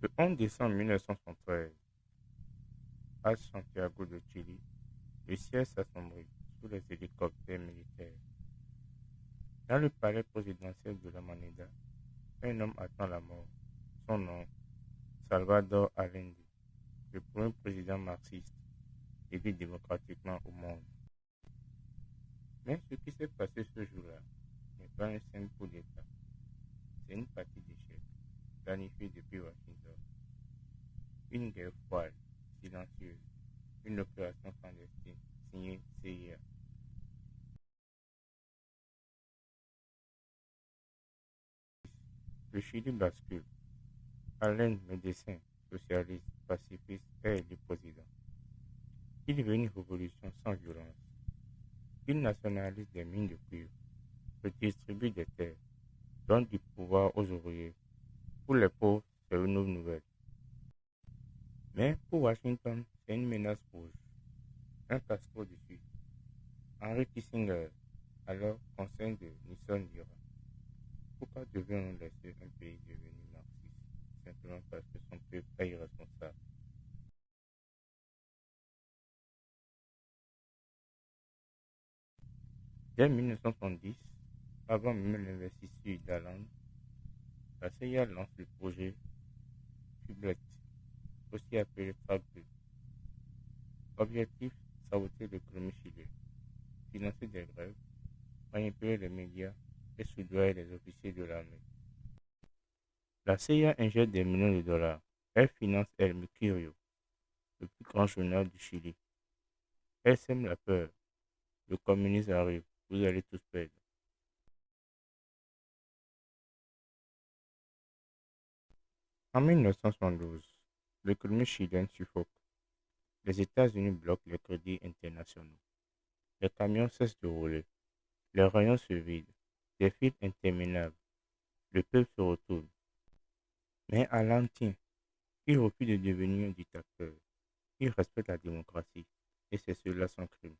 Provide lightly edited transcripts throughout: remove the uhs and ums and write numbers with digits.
Le 11 décembre 1973, à Santiago de Chili, le ciel s'assombrit sous les hélicoptères militaires. Dans le palais présidentiel de la Maneda, un homme attend la mort. Son nom, Salvador Allende, le premier président marxiste élu démocratiquement au monde. Mais ce qui s'est passé ce jour-là n'est pas un simple coup d'État, c'est une partie d'échec, planifiée depuis Washington. Une guerre froide, silencieuse, une opération clandestine, signée CIA. Le Chili bascule. Allende, médecin, socialiste, pacifiste, est élu président. Il veut une révolution sans violence. Il nationalise des mines de cuivre, redistribue des terres, donne du pouvoir aux ouvriers. Pour les pauvres, c'est une autre nouvelle. Mais pour Washington, c'est une menace rouge. Un passeport dessus. Henry Kissinger, alors conseil de Nixon, dira: pourquoi devons-nous laisser un pays devenir marxiste simplement parce que son peuple est irresponsable? Dès 1970, avant même l'investiture d'Hollande, la CIA lance le projet Public, aussi appelé FAB 2. Objectif: saboter l'économie chilienne, financer des grèves, manipuler les médias et soudoyer les officiers de l'armée. La CIA injecte des millions de dollars. Elle finance El Mercurio, le plus grand journal du Chili. Elle sème la peur. Le communisme arrive, vous allez tous perdre. En 1972, l'économie chilienne suffoque. Les États-Unis bloquent les crédits internationaux. Les camions cessent de rouler. Les rayons se vident. Des files interminables. Le peuple se retourne. Mais Alain tient. Il refuse de devenir un dictateur. Il respecte la démocratie. Et c'est cela son crime.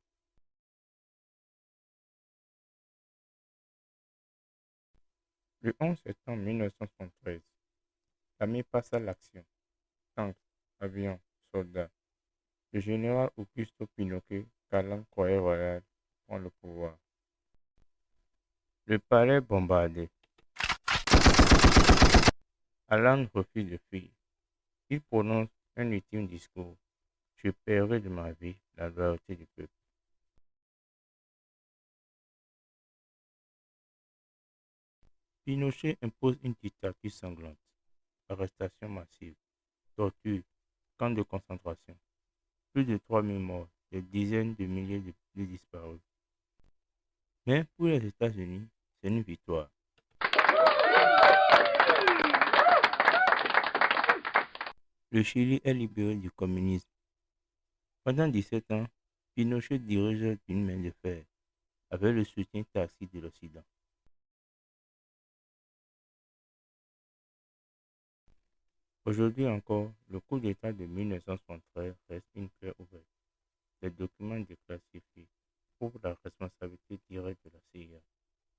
Le 11 septembre 1973, l'armée passe à l'action. Tanks, avions, soldats. Le général Augusto Pinochet, qu'Alain croyait royal, prend le pouvoir. Le palais bombardé. Alain refuse de fuir. Il prononce un ultime discours: je paierai de ma vie la loyauté du peuple. Pinochet impose une dictature sanglante, arrestations massives, torture, camps de concentration, plus de 3000 morts, des dizaines de milliers de disparus. Mais pour les États-Unis, c'est une victoire. Le Chili est libéré du communisme. Pendant 17 ans, Pinochet dirige d'une main de fer, avec le soutien tacite de l'Occident. Aujourd'hui encore, le coup d'État de 1973 reste une plaie ouverte. Les documents déclassifiés prouvent la responsabilité directe de la CIA.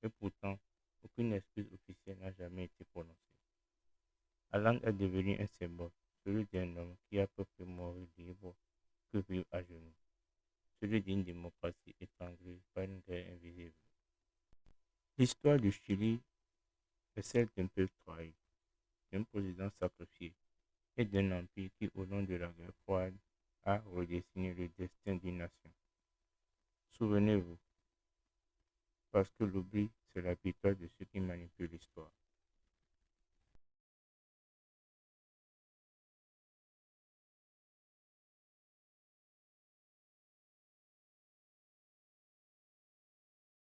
Et pourtant, aucune excuse officielle n'a jamais été prononcée. Hollande est devenu un symbole, celui d'un homme qui a préféré mourir libre que vivre à genoux, celui d'une démocratie étranglée par une guerre invisible. L'histoire du Chili est celle d'un peuple trahi, d'un président sacrifié et d'un empire qui, au nom de la guerre froide, a redessiné le destin d'une nation. Souvenez-vous, parce que l'oubli, c'est la victoire de ceux qui manipulent l'histoire.